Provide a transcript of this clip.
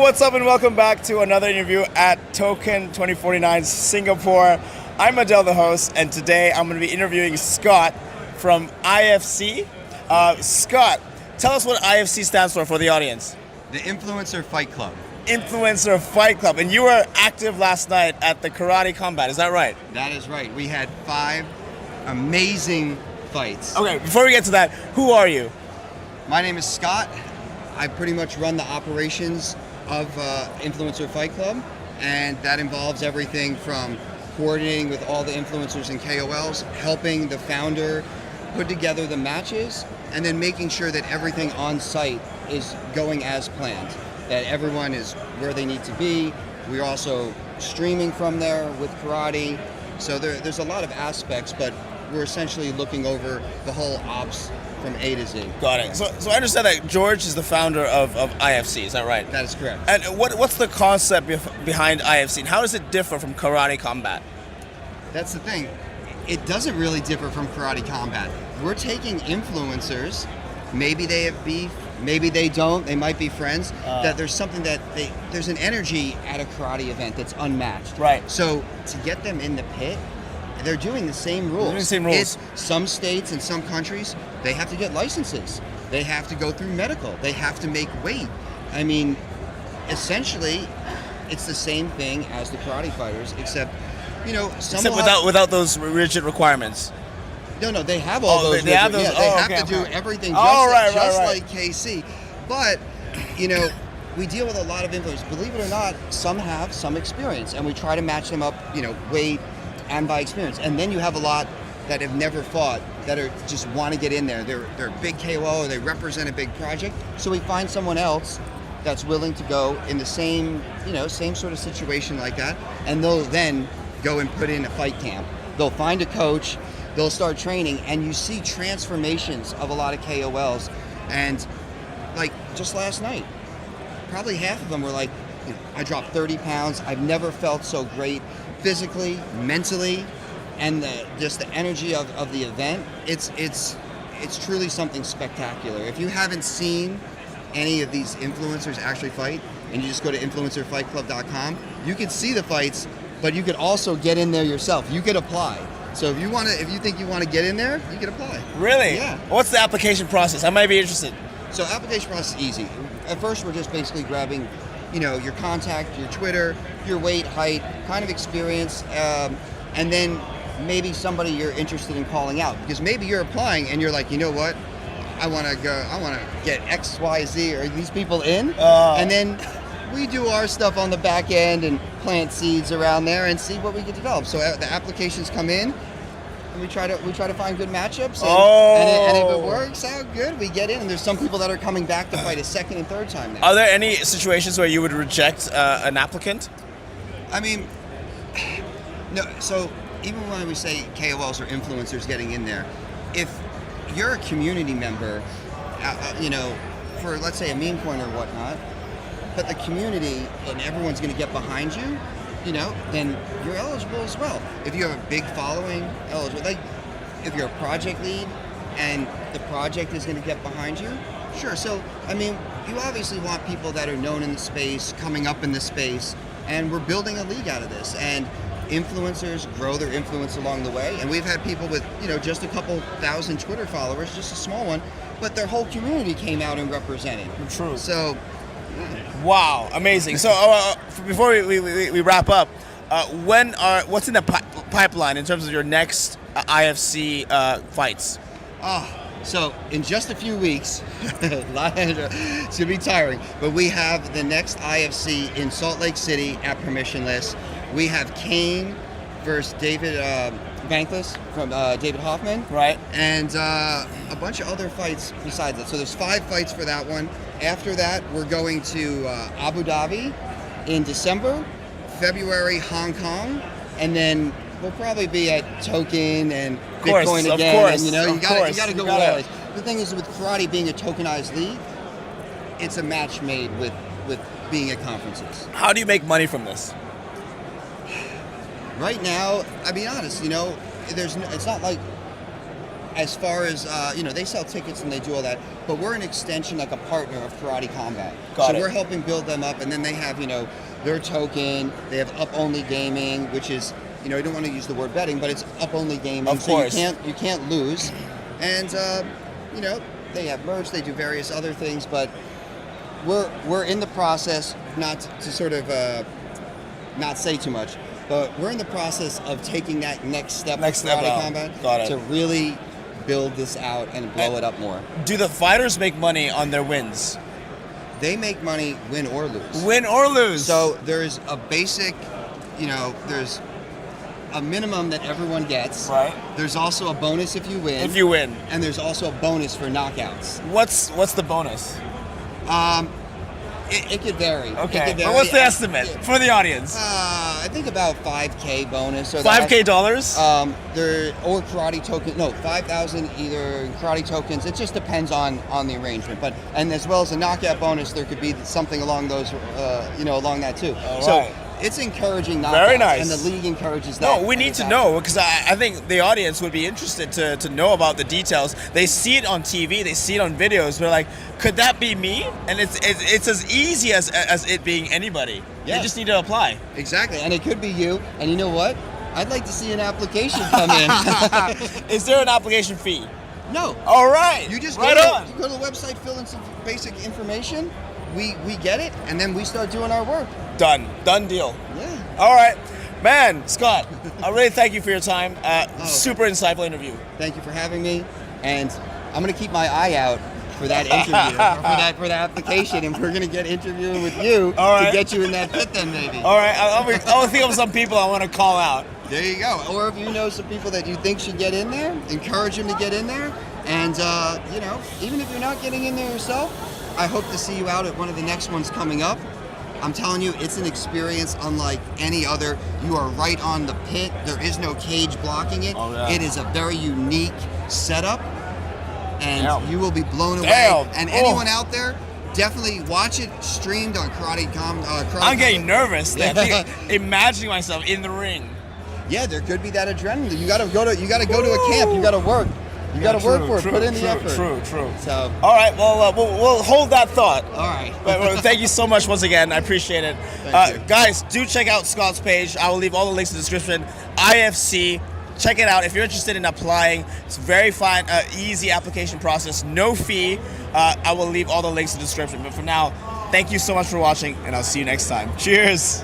what's up and welcome back to another interview at Token2049 Singapore. I'm Adel, the host, and today I'm going to be interviewing Scott from IFC. Scott, tell us what IFC stands for the audience. The Influencer Fight Club. Influencer Fight Club. And you were active last night at the karate combat, is that right? That is right. We had 5 amazing fights. Okay, before we get to that, who are you? My name is Scott. I pretty much run the operations of Influencer Fight Club, and that involves everything from coordinating with all the influencers and KOLs, helping the founder put together the matches, and then making sure that everything on site is going as planned, that everyone is where they need to be. We're also streaming from there with karate, so there's a lot of aspects, but we're essentially looking over the whole ops from A to Z. Got it. So I understand that George is the founder of IFC, is that right? That is correct. And what's the concept behind IFC, and how does it differ from karate combat? That's the thing. It doesn't really differ from karate combat. We're taking influencers, maybe they have beef, maybe they don't, they might be friends, that there's something that there's an energy at a karate event that's unmatched. Right. So to get them in the pit, they're doing the same rules. They're doing the same rules. Some states and some countries, they have to get licenses. They have to go through medical. They have to make weight. I mean, essentially, it's the same thing as the karate fighters, except, you know, some Except without those rigid requirements. No, they have all those. They have those. Yeah, they have to do everything just like KC. But, you know, we deal with a lot of influencers. Believe it or not, some have some experience, and we try to match them up, you know, weight and by experience. And then you have a lot that have never fought, that are just want to get in there. They're a big KOL, or they represent a big project. So we find someone else that's willing to go in the same, you know, same sort of situation like that, and they'll then go and put in a fight camp. They'll find a coach, they'll start training, and you see transformations of a lot of KOLs. And like just last night, probably half of them were like, you know, I dropped 30 pounds. I've never felt so great physically, mentally, and just the energy of the event. It's truly something spectacular. If you haven't seen any of these influencers actually fight, and you just go to influencerfightclub.com, you can see the fights, but you could also get in there yourself. You could apply. So if you think you want to get in there, you can apply. Really? Yeah. What's the application process? I might be interested. So application process is easy. At first, we're just basically grabbing, you know, your contact, your Twitter, your weight, height, kind of experience, and then maybe somebody you're interested in calling out, because maybe you're applying and you're like, you know what, I want to get X, Y, Z, or these people in, and then we do our stuff on the back end and plant seeds around there and see what we can develop. So the applications come in, and we try to find good matchups, and if it works out good, we get in. And there's some people that are coming back to fight a second and third time now. Are there any situations where you would reject an applicant? I mean, no. So even when we say KOLs or influencers getting in there, if you're a community member, you know, for let's say a meme coin or whatnot, but the community and everyone's going to get behind you, you know, then you're eligible as well. If you have a big following, eligible. Like if you're a project lead and the project is going to get behind you, sure. So I mean, you obviously want people that are known in the space, coming up in the space, and we're building a league out of this. And influencers grow their influence along the way, and we've had people with, you know, just a couple thousand Twitter followers, just a small one, but their whole community came out and represented. True. So, wow, amazing. So before we wrap up, what's in the pipeline in terms of your next IFC fights? So in just a few weeks, it's gonna be tiring, but we have the next IFC in Salt Lake City at Permissionless. We have Kane versus David Bankless from David Hoffman. Right. And a bunch of other fights besides that. So there's 5 fights for that one. After that, we're going to Abu Dhabi in December, February, Hong Kong, and then we'll probably be at Token and Bitcoin again. Of course, and, you know, you gotta go wild. gotta. The thing is, with karate being a tokenized league, it's a match made with being at conferences. How do you make money from this? Right now, I'll be honest, you know, it's not like as far as, they sell tickets and they do all that, but we're an extension, like a partner of Karate Combat. So we're helping build them up, and then they have, their token, they have up-only gaming, which is, I don't want to use the word betting, but it's up-only gaming. Of course. So you can't lose. And, they have merch, they do various other things, but we're in the process, not to sort of not say too much, but we're in the process of taking that next step of Karate Combat to really build this out and blow it up more. Do the fighters make money on their wins? They make money win or lose. Win or lose. So there's a basic, there's a minimum that everyone gets. Right. There's also a bonus if you win. If you win. And there's also a bonus for knockouts. What's the bonus? It could vary. Okay. It could vary. But what's the estimate for the audience? I think about $5,000 bonus. Or $5,000 dollars? Or karate token. No, 5,000 either karate tokens. It just depends on the arrangement. But and as well as a knockout bonus, there could be something along those, along that too. All so right. it's encouraging knockouts. Very nice. And the league encourages that. No, we need to know, because I think the audience would be interested to know about the details. They see it on TV, they see it on videos. They're like, could that be me? And it's as easy as it being anybody. Yeah. They just need to apply. Exactly, and it could be you. And you know what? I'd like to see an application come in. Is there an application fee? No. All right. You just right go on. You go to the website, fill in some basic information. We get it, and then we start doing our work. Done deal. Yeah. All right. Man, Scott, I really thank you for your time. Super insightful interview. Thank you for having me, and I'm going to keep my eye out for that interview, for that application, and we're going to get interviewing with you to get you in that pit then maybe. All right. I'll think of some people I want to call out. There you go. Or if you know some people that you think should get in there, encourage them to get in there. And, even if you're not getting in there yourself, I hope to see you out at one of the next ones coming up. I'm telling you, it's an experience unlike any other. You are right on the pit. There is no cage blocking it. Oh, yeah. It is a very unique setup, and you will be blown away. And anyone out there, definitely watch it streamed on Karate I'm getting nervous. Imagining myself in the ring. Yeah, there could be that adrenaline. You got to go to a camp. You got to work. You got to work for it. Put in the effort. True. So. All right. Well, we'll hold that thought. All right. But thank you so much once again. I appreciate it. Thank you. Guys, do check out Scott's page. I will leave all the links in the description. IFC. Check it out if you're interested in applying. It's very fine, easy application process, no fee. I will leave all the links in the description. But for now, thank you so much for watching, and I'll see you next time. Cheers.